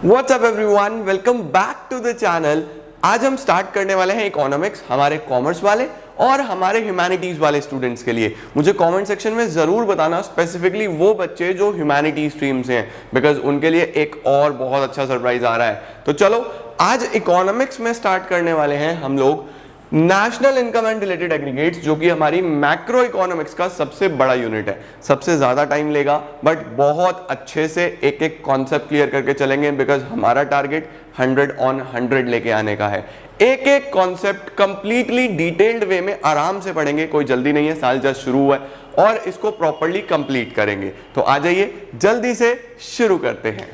WhatsApp everyone, welcome back to the channel. आज हम start करने वाले हैं इकोनॉमिक्स हमारे कॉमर्स वाले और हमारे ह्यूमैनिटीज वाले स्टूडेंट्स के लिए। मुझे कमेंट सेक्शन में जरूर बताना स्पेसिफिकली वो बच्चे जो ह्यूमैनिटीज स्ट्रीम से हैं, बिकॉज उनके लिए एक और बहुत अच्छा सरप्राइज आ रहा है। तो चलो आज इकोनॉमिक्स में स्टार्ट करने वाले हैं हम लोग national income and related aggregates, जो कि हमारी मैक्रो इकोनॉमिक्स का सबसे बड़ा यूनिट है। सबसे ज्यादा टाइम लेगा बट बहुत अच्छे से एक एक कॉन्सेप्ट क्लियर करके चलेंगे, बिकॉज हमारा टारगेट 100 on 100 लेके आने का है। एक एक कॉन्सेप्ट कंप्लीटली डिटेल्ड वे में आराम से पढ़ेंगे, कोई जल्दी नहीं है, साल जस्ट शुरू हुआ है और इसको प्रॉपर्ली कंप्लीट करेंगे। तो आ जाइए जल्दी से शुरू करते हैं।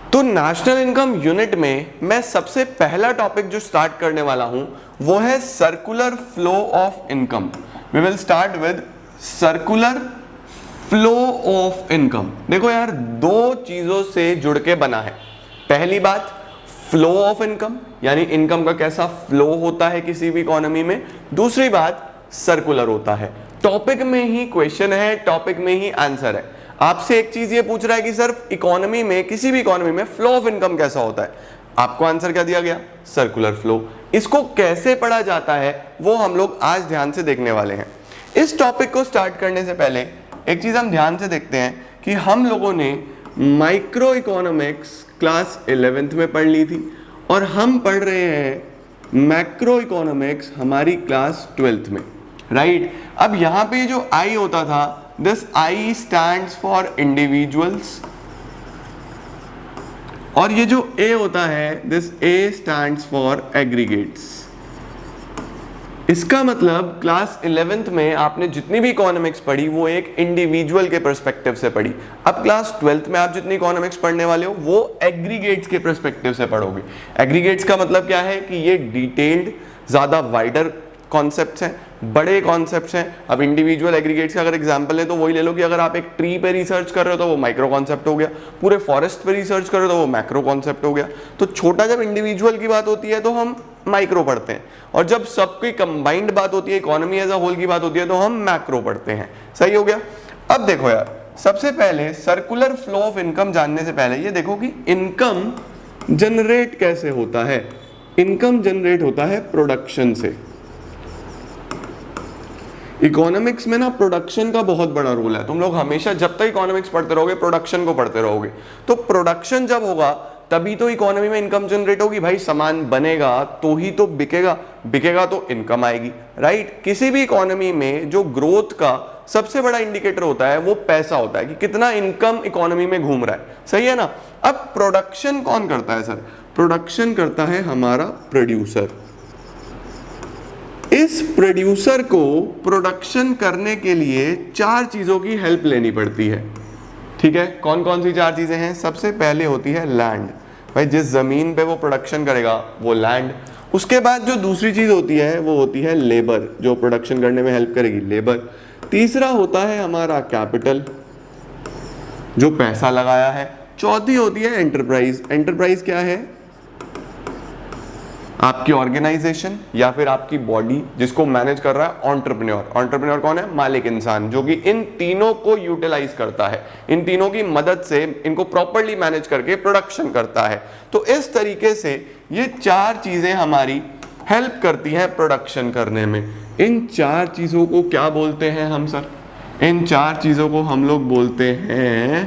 तो नेशनल इनकम यूनिट में मैं सबसे पहला टॉपिक जो स्टार्ट करने वाला हूं वो है circular flow of income. We will start with circular flow of income. देखो यार, दो चीजों से जुड़ के बना है। पहली बात फ्लो ऑफ इनकम, यानी इनकम का कैसा फ्लो होता है किसी भी इकोनॉमी में। दूसरी बात सर्कुलर होता है। टॉपिक में ही क्वेश्चन है, टॉपिक में ही आंसर है। आपसे एक चीज ये पूछ रहा है कि सर इकोनॉमी में, किसी भी इकोनॉमी में फ्लो ऑफ इनकम कैसा होता है। आपको आंसर क्या दिया गया? Circular flow. इसको कैसे पढ़ा जाता है वो हम लोग आज ध्यान से देखने वाले हैं। इस टॉपिक को स्टार्ट करने से पहले एक चीज हम ध्यान से देखते हैं कि हम लोगों ने माइक्रो इकोनॉमिक्स क्लास 11th में पढ़ ली थी और हम पढ़ रहे हैं मैक्रो इकोनॉमिक्स हमारी क्लास 12th में, राइट। अब यहां पे जो आई होता था, this I stands for individuals, और ये जो A होता है, this A stands for aggregates। इसका मतलब क्लास 11th में आपने जितनी भी इकोनॉमिक्स पढ़ी वो एक इंडिविजुअल के पर्सपेक्टिव से पढ़ी। अब क्लास 12th में आप जितनी इकोनॉमिक्स पढ़ने वाले हो वो एग्रीगेट्स के पर्सपेक्टिव से पढ़ोगे। एग्रीगेट्स का मतलब क्या है कि ये डिटेल्ड, ज्यादा वाइडर कॉन्सेप्ट्स हैं, बड़े कॉन्सेप्ट्स हैं। अब इंडिविजुअल एग्रीगेट्स का अगर एग्जांपल है तो वही ले लो कि अगर आप एक ट्री पे रिसर्च कर रहे हो तो वो माइक्रो कॉन्सेप्ट हो गया, पूरे फॉरेस्ट पे रिसर्च कर रहे हो तो वो मैक्रो कॉन्सेप्ट हो गया। तो छोटा जब इंडिविजुअल की बात होती है तो हम माइक्रो पढ़ते हैं, और जब सबकी कंबाइंड बात होती है, इकोनॉमी एज अ होल की बात होती है, तो हम मैक्रो पढ़ते हैं। सही हो गया। अब देखो यार, सबसे पहले सर्कुलर फ्लो ऑफ इनकम जानने से पहले ये देखो कि इनकम जनरेट कैसे होता है। इनकम जनरेट होता है प्रोडक्शन से। इकोनॉमिक्स में ना प्रोडक्शन का बहुत बड़ा रोल है। तुम लोग हमेशा जब तक इकोनॉमिक्स पढ़ते रहोगे प्रोडक्शन को पढ़ते रहोगे। तो प्रोडक्शन जब होगा तभी तो इकोनॉमी में इनकम जनरेट होगी। भाई सामान बनेगा तो ही तो बिकेगा, बिकेगा तो इनकम आएगी, राइट। किसी भी इकोनॉमी में जो ग्रोथ का सबसे बड़ा इंडिकेटर होता है वो पैसा होता है, कि कितना इनकम इकोनॉमी में घूम रहा है। सही है ना। अब प्रोडक्शन कौन करता है सर? प्रोडक्शन करता है हमारा प्रोड्यूसर। इस प्रोड्यूसर को प्रोडक्शन करने के लिए चार चीजों की हेल्प लेनी पड़ती है, ठीक है। कौन कौन सी चार चीजें हैं? सबसे पहले होती है लैंड। भाई जिस जमीन पे वो प्रोडक्शन करेगा वो लैंड। उसके बाद जो दूसरी चीज होती है वो होती है लेबर, जो प्रोडक्शन करने में हेल्प करेगी, लेबर। तीसरा होता है हमारा कैपिटल, जो पैसा लगाया है। चौथी होती है एंटरप्राइज। एंटरप्राइज क्या है? आपकी ऑर्गेनाइजेशन या फिर आपकी बॉडी जिसको मैनेज कर रहा है एंटरप्रेन्योर। एंटरप्रेन्योर कौन है? मालिक इंसान, जो कि इन तीनों को यूटिलाइज करता है, इन तीनों की मदद से इनको प्रॉपर्ली मैनेज करके प्रोडक्शन करता है। तो इस तरीके से ये चार चीजें हमारी हेल्प करती हैं प्रोडक्शन करने में। इन चार चीजों को क्या बोलते हैं हम सर? इन चार चीजों को हम लोग बोलते हैं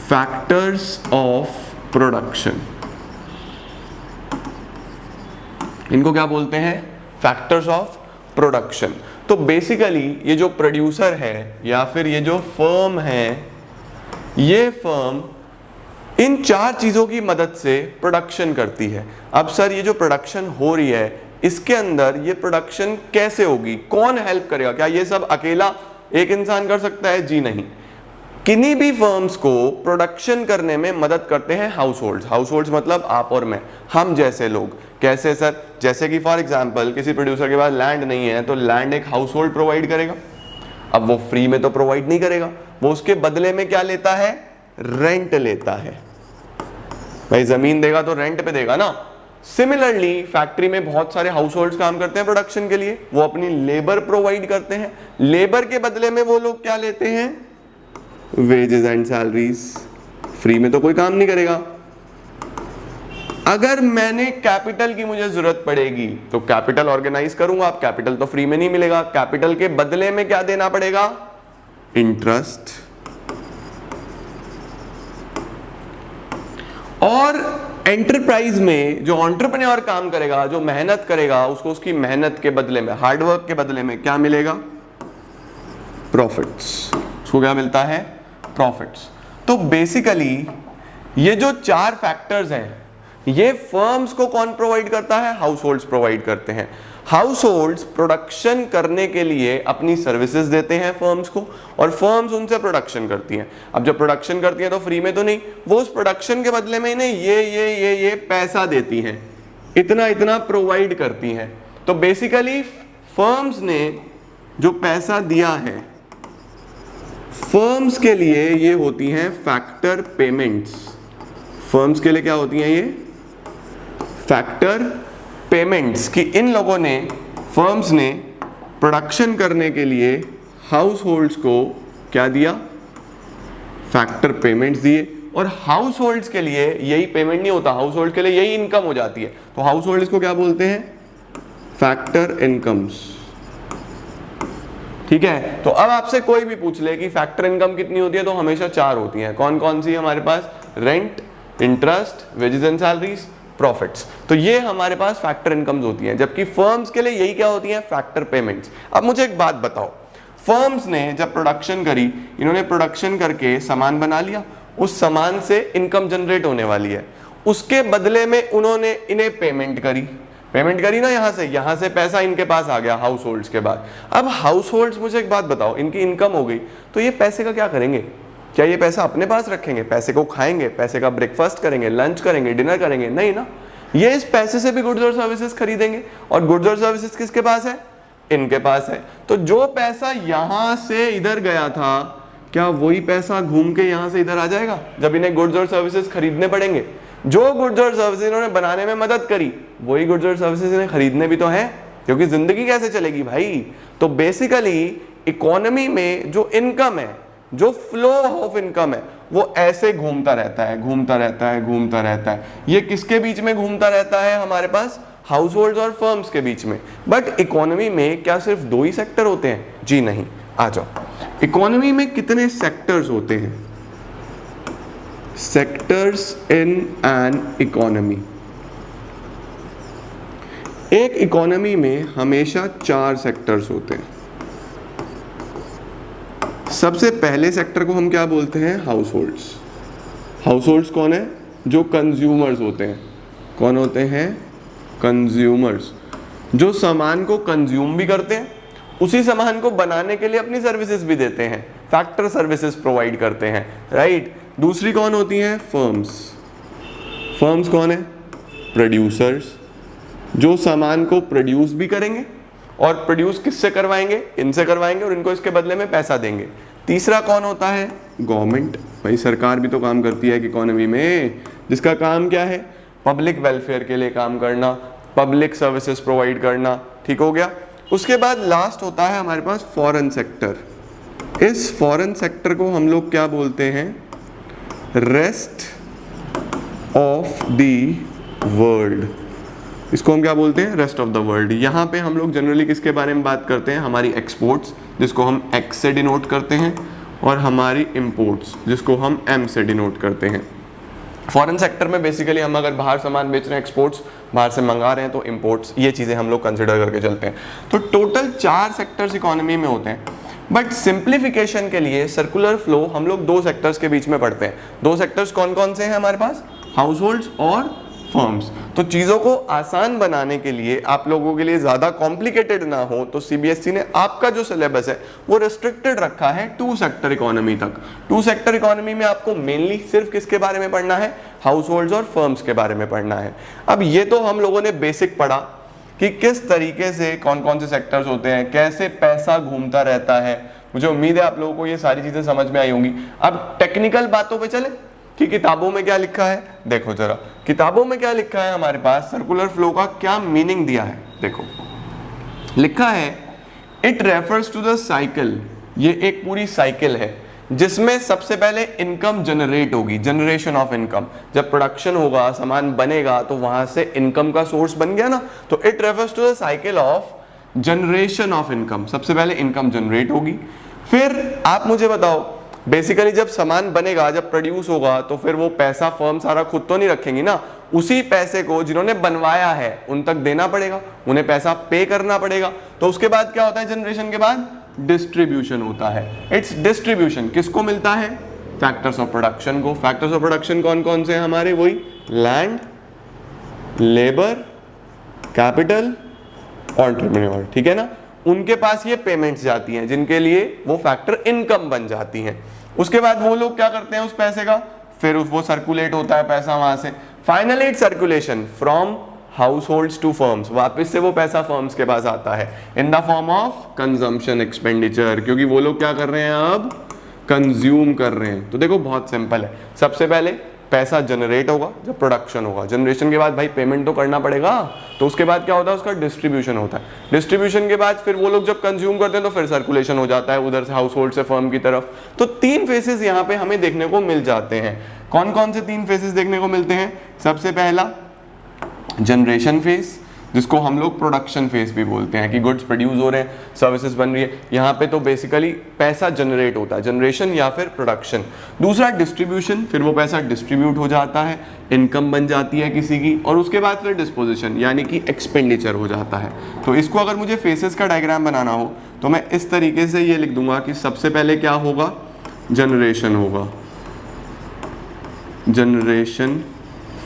फैक्टर्स ऑफ प्रोडक्शन। इनको क्या बोलते हैं? Factors of production. तो बेसिकली ये जो प्रोड्यूसर है या फिर ये जो फर्म है, ये फर्म इन चार चीजों की मदद से प्रोडक्शन करती है। अब सर ये जो प्रोडक्शन हो रही है इसके अंदर ये प्रोडक्शन कैसे होगी? कौन हेल्प करेगा? क्या ये सब अकेला एक इंसान कर सकता है? जी नहीं। किन्हीं भी फर्म्स को प्रोडक्शन करने में मदद करते हैं हाउसहोल्ड्स। हाउसहोल्ड्स मतलब आप और मैं, हम जैसे लोग। कैसे सर? जैसे कि फॉर एग्जांपल किसी प्रोड्यूसर के पास लैंड नहीं है तो लैंड एक हाउसहोल्ड प्रोवाइड करेगा। अब वो फ्री में तो प्रोवाइड नहीं करेगा, वो उसके बदले में क्या लेता है? रेंट लेता है। भाई जमीन देगा तो रेंट पे देगा ना। सिमिलरली फैक्ट्री में बहुत सारे हाउस होल्ड काम करते हैं प्रोडक्शन के लिए, वो अपनी लेबर प्रोवाइड करते हैं, लेबर के बदले में वो लोग क्या लेते हैं, वेजेस एंड सैलरीज। फ्री में तो कोई काम नहीं करेगा। अगर मैंने कैपिटल की मुझे जरूरत पड़ेगी तो कैपिटल ऑर्गेनाइज करूंगा, आप कैपिटल तो फ्री में नहीं मिलेगा, कैपिटल के बदले में क्या देना पड़ेगा, इंटरेस्ट। और एंटरप्राइज में जो एंटरप्रेन्योर काम करेगा, जो मेहनत करेगा, उसको उसकी मेहनत के बदले में, हार्डवर्क के बदले में क्या मिलेगा, प्रॉफिट्स। उसको क्या मिलता है, प्रॉफिट्स। तो बेसिकली ये जो चार फैक्टर्स हैं, ये फर्म्स को कौन प्रोवाइड करता है, हाउस होल्ड्स प्रोवाइड करते हैं। हाउस होल्ड्स प्रोडक्शन करने के लिए अपनी सर्विसेज देते हैं फर्म्स को, और फर्म्स उनसे प्रोडक्शन करती हैं। अब जब प्रोडक्शन करती हैं तो फ्री में तो नहीं, वो उस प्रोडक्शन के बदले में इन्हें ये पैसा देती हैं, इतना इतना प्रोवाइड करती हैं। तो बेसिकली फर्म्स ने जो पैसा दिया है, फर्म्स के लिए ये होती हैं फैक्टर पेमेंट्स। फर्म्स के लिए क्या होती हैं ये, फैक्टर पेमेंट्स, कि इन लोगों ने, फर्म्स ने प्रोडक्शन करने के लिए हाउस होल्ड्स को क्या दिया, फैक्टर पेमेंट्स दिए। और हाउस होल्ड्स के लिए यही पेमेंट नहीं होता, हाउस होल्ड के लिए यही इनकम हो जाती है। तो हाउस होल्ड्स को क्या बोलते हैं, फैक्टर इनकम्स। ठीक है। तो अब आपसे कोई भी पूछ ले कि फैक्टर इनकम कितनी होती है, तो हमेशा चार होती हैं। कौन कौन सी हमारे पास, rent, interest, wages and salaries, profits. तो ये हमारे पास फैक्टर इनकम्स होती हैं, जबकि फर्म्स के लिए यही क्या होती हैं, फैक्टर पेमेंट्स। अब मुझे एक बात बताओ, फर्म्स ने जब प्रोडक्शन करी, इन्होंने प्रोडक्शन करके सामान बना लिया, उस सामान से इनकम जनरेट होने वाली है, उसके बदले में उन्होंने इन्हें पेमेंट करी ना, यहां से पैसा इनके पास आ गया हाउस होल्ड्स के बाद। अब हाउस होल्ड्स, मुझे एक बात बताओ, इनकी इनकम हो गई तो ये पैसे का क्या करेंगे, क्या ये पैसा अपने पास रखेंगे, पैसे को खाएंगे, पैसे का ब्रेकफास्ट करेंगे, लंच करेंगे, डिनर करेंगे, नहीं ना। ये इस पैसे से भी गुड्स और सर्विसेज खरीदेंगे, और गुड्स और सर्विसेज किसके पास है, इनके पास है। तो जो पैसा यहां से इधर गया था, क्या वही पैसा घूम के यहां से इधर आ जाएगा जब इन्हें गुड्स और सर्विसेज खरीदने पड़ेंगे। जो गुड्स और सर्विसेज इन्होंने बनाने में मदद करी, वही गुड्स और सर्विसेज इन्हें खरीदने भी तो है, क्योंकि जिंदगी कैसे चलेगी भाई। तो बेसिकली इकोनॉमी में जो इनकम है, जो फ्लो ऑफ इनकम है, वो ऐसे घूमता रहता है। ये किसके बीच में घूमता रहता है, हमारे पास हाउस होल्ड्स और फर्म्स के बीच में। बट इकोनॉमी में क्या सिर्फ दो ही सेक्टर होते हैं, जी नहीं। आ जाओ, इकोनॉमी में कितने सेक्टर्स होते हैं, सेक्टर्स इन एन इकोनॉमी। एक इकोनॉमी में हमेशा चार सेक्टर्स होते हैं। सबसे पहले सेक्टर को हम क्या बोलते हैं, हाउस होल्ड्स। हाउस होल्ड्स कौन है, जो कंज्यूमर्स होते हैं। कौन होते हैं, कंज्यूमर्स, जो सामान को कंज्यूम भी करते हैं, उसी सामान को बनाने के लिए अपनी सर्विसेज भी देते हैं, फैक्टर सर्विसेज प्रोवाइड करते हैं, राइट। दूसरी कौन होती है, फर्म्स। फर्म्स कौन है, प्रोड्यूसर्स, जो सामान को प्रोड्यूस भी करेंगे, और प्रोड्यूस किससे करवाएंगे, इनसे करवाएंगे, और इनको इसके बदले में पैसा देंगे। तीसरा कौन होता है, गवर्नमेंट। भाई सरकार भी तो काम करती है इकोनॉमी में, जिसका काम क्या है, पब्लिक वेलफेयर के लिए काम करना, पब्लिक सर्विसेज प्रोवाइड करना। ठीक हो गया। उसके बाद लास्ट होता है हमारे पास फॉरेन सेक्टर। इस फॉरेन सेक्टर को हम लोग क्या बोलते हैं, रेस्ट ऑफ द वर्ल्ड। इसको हम क्या बोलते हैं, रेस्ट ऑफ द वर्ल्ड। यहाँ पे हम लोग जनरली किसके बारे में बात करते हैं, हमारी एक्सपोर्ट्स, जिसको हम एक्स से डिनोट करते हैं, और हमारी इंपोर्ट्स, जिसको हम एम से डिनोट करते हैं। फॉरेन सेक्टर में बेसिकली हम अगर बाहर सामान बेच रहे हैं, एक्सपोर्ट्स, बाहर से मंगा रहे हैं तो इंपोर्ट्स, ये चीज़ें हम लोग कंसिडर करके चलते हैं। तो टोटल 4 सेक्टर्स इकोनॉमी में होते हैं। बट सिंप्लीफिकेशन के लिए सर्कुलर फ्लो हम लोग 2 सेक्टर्स के बीच में पढ़ते हैं। 2 सेक्टर्स कौन कौन से हैं हमारे पास, हाउस होल्ड्स और फर्म्स। तो चीज़ों को आसान बनाने के लिए, आप लोगों के लिए ज़्यादा कॉम्प्लिकेटेड ना हो, तो सीबीएसई ने आपका जो सिलेबस है वो रिस्ट्रिक्टेड रखा है 2 सेक्टर इकोनॉमी तक। 2 सेक्टर इकोनॉमी में आपको मेनली सिर्फ किसके बारे में पढ़ना है, हाउस होल्ड्स और फर्म्स के बारे में पढ़ना है। अब ये तो हम लोगों ने बेसिक पढ़ा कि किस तरीके से कौन कौन से सेक्टर्स होते हैं, कैसे पैसा घूमता रहता है। मुझे उम्मीद है आप लोगों को ये सारी चीज़ें समझ में आई होंगी। अब टेक्निकल बातों पे चले। कि किताबों में क्या लिखा है। देखो जरा किताबों में क्या लिखा है हमारे पास, सर्कुलर फ्लो का क्या मीनिंग दिया है। देखो लिखा है it refers to the cycle, ये एक पूरी साइकिल है जिसमें सबसे पहले इनकम जनरेट होगी, जनरेशन ऑफ इनकम। जब प्रोडक्शन होगा, सामान बनेगा, तो वहां से इनकम का सोर्स बन गया ना। तो it refers to the cycle of generation of income. सबसे पहले इनकम जनरेट होगी, फिर आप मुझे बताओ बेसिकली जब सामान बनेगा, जब प्रोड्यूस होगा, तो फिर वो पैसा फर्म सारा खुद तो नहीं रखेंगी ना, उसी पैसे को जिन्होंने बनवाया है उन तक देना पड़ेगा, उन्हें पैसा पे करना पड़ेगा। तो उसके बाद क्या होता है, जनरेशन के बाद डिस्ट्रीब्यूशन होता है। इट्स डिस्ट्रीब्यूशन किसको मिलता है, फैक्टर्स ऑफ प्रोडक्शन को। फैक्टर्स ऑफ प्रोडक्शन कौन कौन से हैं हमारे, वही लैंड, लेबर, कैपिटल, एंटरप्रेन्योर, ठीक है ना। उनके पास ये पेमेंट्स जाती हैं जिनके लिए वो फैक्टर इनकम बन जाती हैं। उसके बाद वो लोग क्या करते हैं उस पैसे का, फिर वो सर्कुलेट होता है पैसा वहां से। Finally it circulation from households to firms, वापस से वो पैसा फर्म्स के पास आता है in the form of consumption expenditure, क्योंकि वो लोग क्या कर रहे हैं, अब कंज्यूम कर रहे हैं। तो देखो बहुत सिंपल है, सबसे पहले पैसा जनरेट होगा जब प्रोडक्शन होगा, जनरेशन के बाद भाई पेमेंट तो करना पड़ेगा, तो उसके बाद क्या होता है, उसका डिस्ट्रीब्यूशन होता है। डिस्ट्रीब्यूशन के बाद फिर वो लोग जब कंज्यूम करते हैं तो फिर सर्कुलेशन हो जाता है उधर से हाउस होल्ड से फर्म की तरफ। तो 3 फेसेस यहाँ पे हमें देखने को मिल जाते हैं। कौन कौन से 3 फेसेस देखने को मिलते हैं, सबसे पहला जनरेशन फेज, जिसको हम लोग प्रोडक्शन फेज भी बोलते हैं, कि गुड्स प्रोड्यूस हो रहे हैं, सर्विसेज बन रही है, यहाँ पे तो बेसिकली पैसा जनरेट होता है, जनरेशन या फिर प्रोडक्शन। दूसरा डिस्ट्रीब्यूशन, फिर वो पैसा डिस्ट्रीब्यूट हो जाता है, इनकम बन जाती है किसी की, और उसके बाद फिर डिस्पोजिशन यानी कि एक्सपेंडिचर हो जाता है। तो इसको अगर मुझे फेसेस का डायग्राम बनाना हो तो मैं इस तरीके से ये लिख दूंगा कि सबसे पहले क्या होगा, जनरेशन होगा, जनरेशन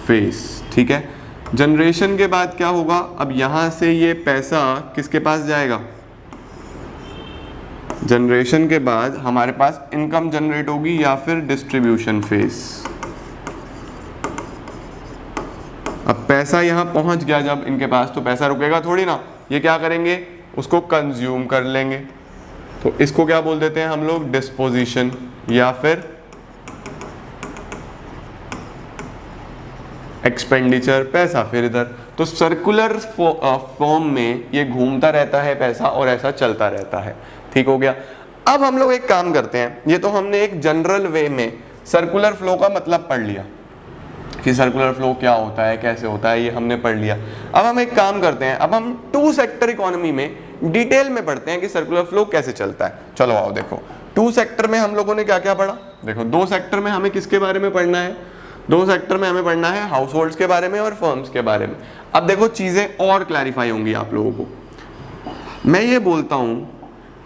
फेज, ठीक है। जनरेशन के बाद क्या होगा, अब यहां से ये पैसा किसके पास जाएगा, जनरेशन के बाद हमारे पास इनकम जनरेट होगी या फिर डिस्ट्रीब्यूशन फेज। अब पैसा यहां पहुंच गया जब इनके पास, तो पैसा रुकेगा थोड़ी ना, ये क्या करेंगे, उसको कंज्यूम कर लेंगे। तो इसको क्या बोल देते हैं हम लोग, डिस्पोजिशन या फिर एक्सपेंडिचर, पैसा फिर इधर। तो सर्कुलर फॉर्म में ये घूमता रहता है पैसा और ऐसा चलता रहता है, ठीक हो गया। अब हम लोग एक काम करते हैं, ये तो हमने एक जनरल वे में सर्कुलर फ्लो का मतलब पढ़ लिया कि सर्कुलर फ्लो क्या होता है, कैसे होता है, ये हमने पढ़ लिया। अब हम एक काम करते हैं, अब हम 2 सेक्टर इकोनॉमी में डिटेल में पढ़ते हैं कि सर्कुलर फ्लो कैसे चलता है। चलो आओ देखो, 2 सेक्टर में हम लोगों ने क्या क्या पढ़ा। देखो 2 सेक्टर में हमें किसके बारे में पढ़ना है, 2 सेक्टर में हमें पढ़ना है हाउस होल्ड्स के बारे में और फर्म्स के बारे में। अब देखो चीजें और क्लैरिफाई होंगी आप लोगों को। मैं ये बोलता हूं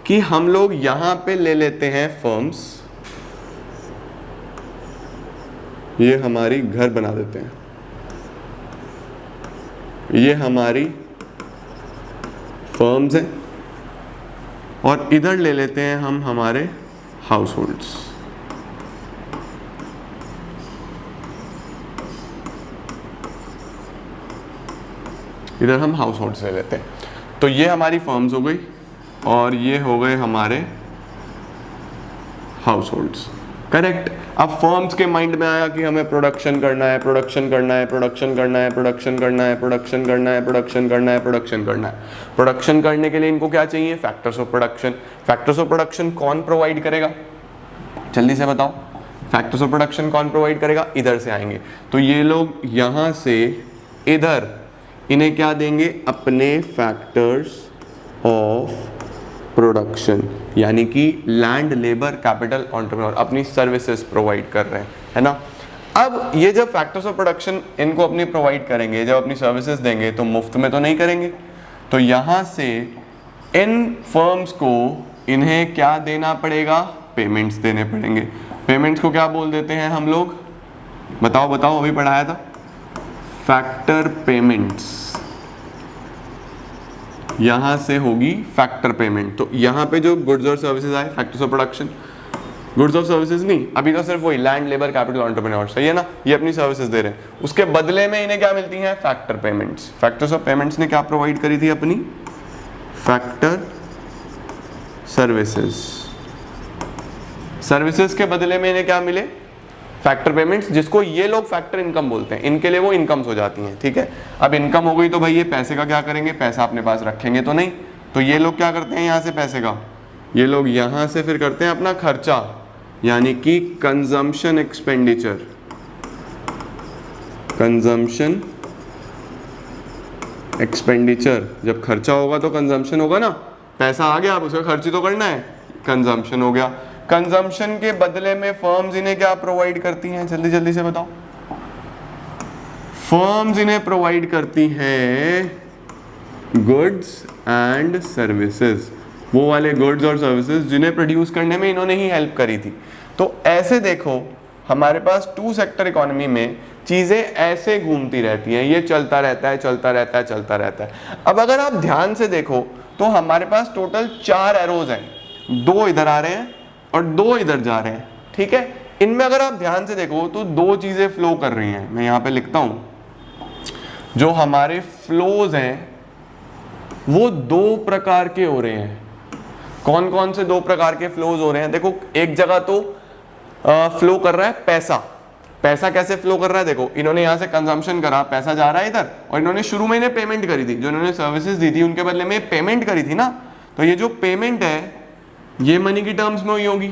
कि हम लोग यहां पे ले लेते हैं फर्म्स, ये हमारी घर बना देते हैं, ये हमारी फर्म्स हैं, और इधर ले लेते हैं हम हमारे हाउस होल्ड्स। इधर हम हाउस होल्ड्स ले लेते हैं। तो ये हमारी फर्म्स हो गई और ये हो गए हमारे हाउस होल्ड्स, करेक्ट। अब फर्म्स के माइंड में आया कि हमें प्रोडक्शन करना है, प्रोडक्शन करना है, प्रोडक्शन करना है, प्रोडक्शन करना है, प्रोडक्शन करना है, प्रोडक्शन करना है, प्रोडक्शन करना है। प्रोडक्शन करने के लिए इनको क्या चाहिए, factors of production. Factors of production कौन प्रोवाइड करेगा, जल्दी से बताओ, फैक्टर्स ऑफ प्रोडक्शन कौन प्रोवाइड करेगा, इधर से आएंगे। तो ये लोग यहां से इधर इन्हें क्या देंगे, अपने फैक्टर्स ऑफ प्रोडक्शन, यानी कि लैंड, लेबर, कैपिटल, एंटरप्रेन्योर, अपनी सर्विसेज प्रोवाइड कर रहे हैं, है ना। अब ये जब फैक्टर्स ऑफ प्रोडक्शन इनको अपनी प्रोवाइड करेंगे, जब अपनी सर्विसेज देंगे, तो मुफ्त में तो नहीं करेंगे। तो यहां से इन फर्म्स को इन्हें क्या देना पड़ेगा, पेमेंट्स देने पड़ेंगे। पेमेंट्स को क्या बोल देते हैं हम लोग, बताओ बताओ, अभी पढ़ाया था, फैक्टर पेमेंट्स। यहां से होगी फैक्टर पेमेंट। तो यहां पे जो गुड्स और सर्विसेज आए, फैक्टर्स ऑफ प्रोडक्शन, गुड्स और सर्विसेज नहीं, अभी तो सिर्फ वही लैंड, लेबर, कैपिटल, एंटरप्रेन्योर, सही है ना, ये अपनी सर्विसेज दे रहे हैं। उसके बदले में इन्हें क्या मिलती हैं, factor payments. Factors of payments ने क्या प्रोवाइड करी थी, अपनी फैक्टर सर्विसेज। सर्विसेज के बदले में इन्हें क्या मिले, फैक्टर पेमेंट्स, जिसको ये लोग फैक्टर इनकम बोलते हैं, इनके लिए वो इनकम्स हो जाती हैं, ठीक है। अब इनकम हो गई तो भाई ये पैसे का क्या करेंगे, पैसा अपने पास रखेंगे तो नहीं, तो ये लोग क्या करते हैं यहाँ से पैसे का, ये लोग यहाँ से फिर करते हैं अपना खर्चा, यानी कि कंजम्पशन एक्सपेंडिचर, कंजम्पशन एक्सपेंडिचर। जब खर्चा होगा तो कंजम्पशन होगा ना, पैसा आ गया, अब उसका खर्च तो करना है, कंजम्पशन हो गया। कंजम्पशन के बदले में फर्म्स इन्हें क्या प्रोवाइड करती हैं, जल्दी जल्दी से बताओ। फर्म्स इन्हें प्रोवाइड करती हैं गुड्स एंड सर्विसेज, वो वाले गुड्स और सर्विसेज जिन्हें प्रोड्यूस करने में इन्होंने ही हेल्प करी थी। तो ऐसे देखो हमारे पास टू सेक्टर इकोनॉमी में चीजें ऐसे घूमती रहती हैं, ये चलता रहता है चलता रहता है चलता रहता है। अब अगर आप ध्यान से देखो तो हमारे पास टोटल 4 एरोज हैं, 2 इधर आ रहे हैं और 2 इधर जा रहे हैं, ठीक है। इनमें अगर आप ध्यान से देखो तो 2 चीजें फ्लो कर रही हैं, मैं यहाँ पे लिखता हूं, जो हमारे फ्लोज हैं वो 2 प्रकार के हो रहे हैं। कौन कौन से 2 प्रकार के फ्लोज हो रहे हैं, देखो एक जगह तो फ्लो कर रहा है पैसा। पैसा कैसे फ्लो कर रहा है, देखो इन्होंने यहाँ से कंजम्पशन करा, पैसा जा रहा है इधर, और इन्होंने शुरू में इन्हें पेमेंट करी थी, जो इन्होंने सर्विसेज दी थी उनके बदले में पेमेंट करी थी ना, तो ये जो पेमेंट है ये मनी की टर्म्स में हुई होगी।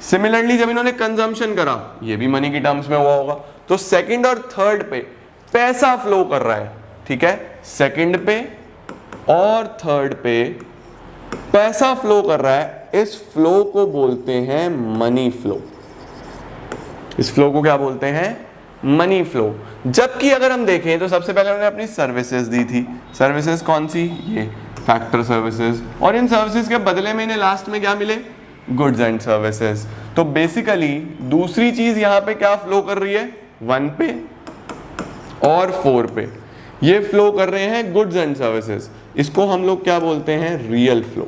सिमिलरली जब इन्होंने कंजम्पशन करा ये भी मनी की टर्म्स में हुआ होगा। तो सेकंड और थर्ड पे पैसा फ्लो कर रहा है, ठीक है, सेकंड पे और थर्ड पे पैसा फ्लो कर रहा है, इस फ्लो को बोलते हैं मनी फ्लो। इस फ्लो को क्या बोलते हैं, मनी फ्लो। जबकि अगर हम देखें तो सबसे पहले उन्होंने अपनी सर्विसेज दी थी, सर्विसेज कौन सी, ये फैक्टर सर्विसेज, और इन सर्विसेज के बदले में इन्हें लास्ट में क्या मिले, गुड्स एंड सर्विसेज। तो बेसिकली दूसरी चीज यहां पे क्या फ्लो कर रही है, 1 पे और 4 पे ये फ्लो कर रहे हैं गुड्स एंड सर्विसेज। इसको हम लोग क्या बोलते हैं, रियल फ्लो।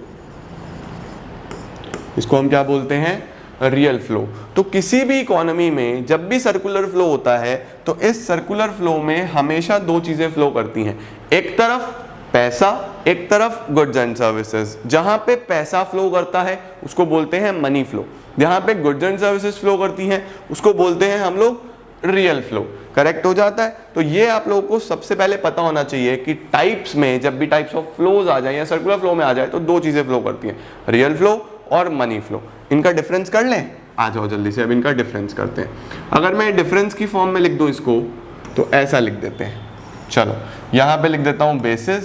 इसको हम क्या बोलते हैं, रियल फ्लो। तो किसी भी इकोनॉमी में जब भी सर्कुलर फ्लो होता है तो इस सर्कुलर फ्लो में हमेशा 2 चीजें फ्लो करती हैं, एक तरफ पैसा, एक तरफ गुड्स एंड सर्विसेज। जहां पे पैसा फ्लो करता है उसको बोलते हैं मनी फ्लो, जहां पे गुड्स एंड सर्विसेज फ्लो करती हैं उसको बोलते हैं हम लोग रियल फ्लो। करेक्ट हो जाता है। तो ये आप लोगों को सबसे पहले पता होना चाहिए कि टाइप्स में जब भी टाइप्स ऑफ फ्लोज आ जाए या सर्कुलर फ्लो में आ जाए तो 2 चीजें फ्लो करती हैं, रियल फ्लो और मनी फ्लो। इनका डिफरेंस कर लें, आ जाओ जल्दी से, अब इनका डिफरेंस करते हैं। अगर मैं डिफरेंस की फॉर्म में लिख दूं इसको तो ऐसा लिख देते हैं, चलो यहाँ पे लिख देता हूँ बेसिस,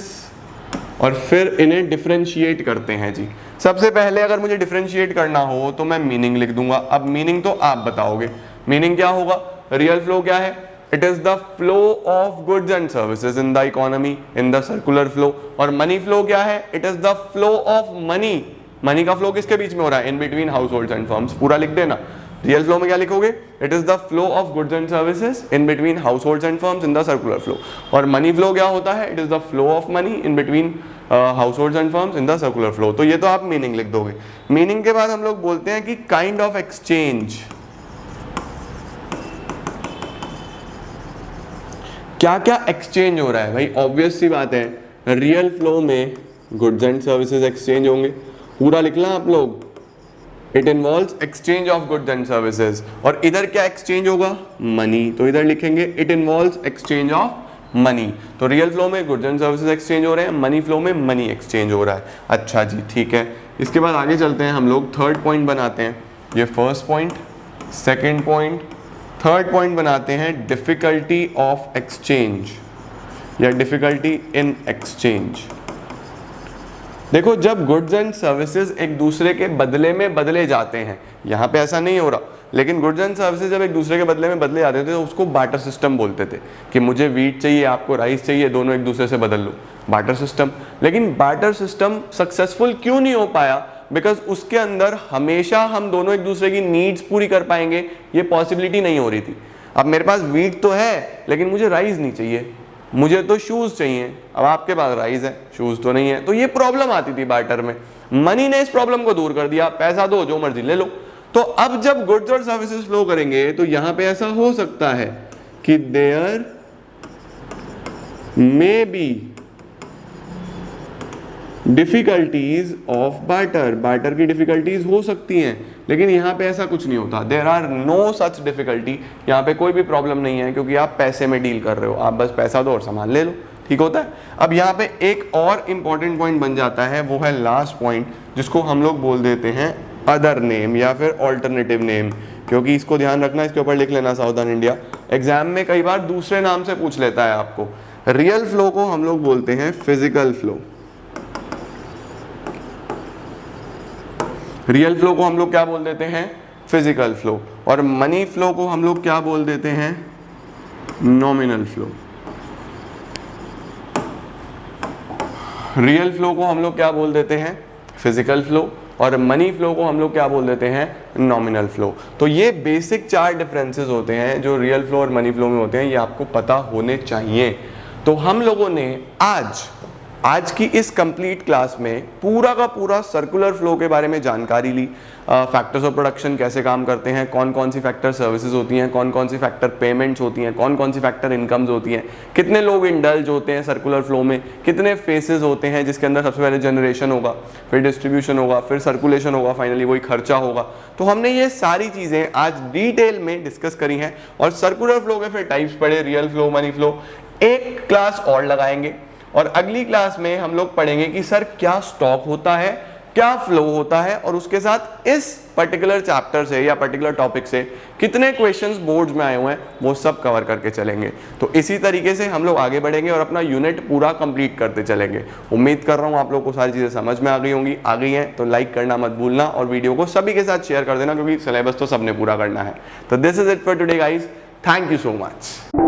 और फिर इन्हें डिफरेंशिएट करते हैं जी। सबसे पहले अगर मुझे डिफरेंशिएट करना हो तो मैं मीनिंग लिख दूंगा। अब मीनिंग तो आप बताओगे, मीनिंग क्या होगा, रियल फ्लो क्या है, it is the flow of goods and services in the economy in the circular flow. और मनी फ्लो क्या है, it is the flow of money. Money का फ्लो किसके बीच में हो रहा है, in between house holds and firms. पूरा लिख देना। रियल फ्लो में क्या लिखोगे, it is the flow of goods and services in between house holds and firms in the circular flow. और मनी फ्लो क्या होता है, it is the flow of money in between house holds and firms in the circular flow. तो ये तो आप meaning लिख दोगे। मीनिंग के बाद हम लोग बोलते हैं कि काइंड ऑफ एक्सचेंज, क्या क्या एक्सचेंज हो रहा है भाई। ऑब्वियस सी बात है, रियल फ्लो में गुड्स एंड सर्विसेज एक्सचेंज होंगे, पूरा लिखना आप लोग, it involves exchange of goods and services. और इधर क्या एक्सचेंज होगा, मनी, तो इधर लिखेंगे it involves exchange of money. तो रियल फ्लो में गुड्स एंड सर्विसेज एक्सचेंज हो रहे हैं, मनी फ्लो में मनी एक्सचेंज हो रहा है। अच्छा जी, ठीक है। इसके बाद आगे चलते हैं, हम लोग थर्ड पॉइंट बनाते हैं। ये first point, second point, third point बनाते हैं डिफिकल्टी ऑफ एक्सचेंज या डिफिकल्टी इन एक्सचेंज। देखो, जब गुड्स एंड सर्विसेज एक दूसरे के बदले में बदले जाते हैं, यहाँ पे ऐसा नहीं हो रहा, लेकिन गुड्स एंड सर्विसेज जब एक दूसरे के बदले में बदले जाते थे तो उसको बार्टर सिस्टम बोलते थे, कि मुझे वीट चाहिए, आपको राइस चाहिए, दोनों एक दूसरे से बदल लो, बार्टर सिस्टम। लेकिन बार्टर सिस्टम सक्सेसफुल क्यों नहीं हो पाया, बिकॉज उसके अंदर हमेशा हम दोनों एक दूसरे की नीड्स पूरी कर पाएंगे ये पॉसिबिलिटी नहीं हो रही थी। अब मेरे पास वीट तो है लेकिन मुझे राइस नहीं चाहिए, मुझे तो शूज चाहिए, अब आपके पास राइस है, शूज तो नहीं है, तो ये प्रॉब्लम आती थी बार्टर में। मनी ने इस प्रॉब्लम को दूर कर दिया, पैसा दो, जो मर्जी ले लो। तो अब जब गुड्स और सर्विसेज फ्लो करेंगे तो यहां पे ऐसा हो सकता है कि there may be difficulties of barter, barter की डिफिकल्टीज हो सकती हैं। लेकिन यहाँ पे ऐसा कुछ नहीं होता, there are no such difficulty, यहाँ पे कोई भी प्रॉब्लम नहीं है क्योंकि आप पैसे में डील कर रहे हो, आप बस पैसा दो और सामान ले लो, ठीक होता है। अब यहाँ पे एक और इंपॉर्टेंट पॉइंट बन जाता है, वो है लास्ट पॉइंट, जिसको हम लोग बोल देते हैं अदर नेम या फिर ऑल्टरनेटिव नेम, क्योंकि इसको ध्यान रखना, इसके ऊपर लिख लेना सावधान इंडिया, एग्जाम में कई बार दूसरे नाम से पूछ लेता है आपको। रियल फ्लो को हम लोग बोलते हैं फिजिकल फ्लो, रियल फ्लो को हम लोग क्या बोल देते हैं, फिजिकल फ्लो, और मनी फ्लो को हम लोग क्या बोल देते हैं, नॉमिनल फ्लो। रियल फ्लो को हम लोग क्या बोल देते हैं, फिजिकल फ्लो, और मनी फ्लो को हम लोग क्या बोल देते हैं, नॉमिनल फ्लो। तो ये बेसिक 4 डिफरेंसेस होते हैं जो रियल फ्लो और मनी फ्लो में होते हैं, ये आपको पता होने चाहिए। तो हम लोगों ने आज की इस कंप्लीट क्लास में पूरा का पूरा सर्कुलर फ्लो के बारे में जानकारी ली, फैक्टर्स ऑफ प्रोडक्शन कैसे काम करते हैं, कौन कौन सी फैक्टर सर्विसेज होती हैं, कौन कौन सी फैक्टर पेमेंट्स होती हैं, कौन कौन सी फैक्टर इनकम्स होती हैं, कितने लोग इंडल्ज होते हैं सर्कुलर फ्लो में, कितने फेसेस होते हैं जिसके अंदर सबसे पहले जनरेशन होगा, फिर डिस्ट्रीब्यूशन होगा, फिर सर्कुलेशन होगा, फाइनली वही खर्चा होगा। तो हमने ये सारी चीज़ें आज डिटेल में डिस्कस करी हैं, और सर्कुलर फ्लो के फिर टाइप्स पढ़े, रियल फ्लो, मनी फ्लो। एक क्लास और लगाएंगे और अगली क्लास में हम लोग पढ़ेंगे कि सर क्या स्टॉक होता है, क्या फ्लो होता है, और उसके साथ इस पर्टिकुलर चैप्टर से या पर्टिकुलर टॉपिक से कितने क्वेश्चंस बोर्ड्स में आए हुए हैं वो सब कवर करके चलेंगे। तो इसी तरीके से हम लोग आगे बढ़ेंगे और अपना यूनिट पूरा कंप्लीट करते चलेंगे। उम्मीद कर रहा हूँ आप लोगों को सारी चीज़ें समझ में आ गई होंगी। आ गई हैं तो लाइक करना मत भूलना और वीडियो को सभी के साथ शेयर कर देना, क्योंकि सिलेबस तो सबने पूरा करना है। तो this is it for today guys, thank you so much.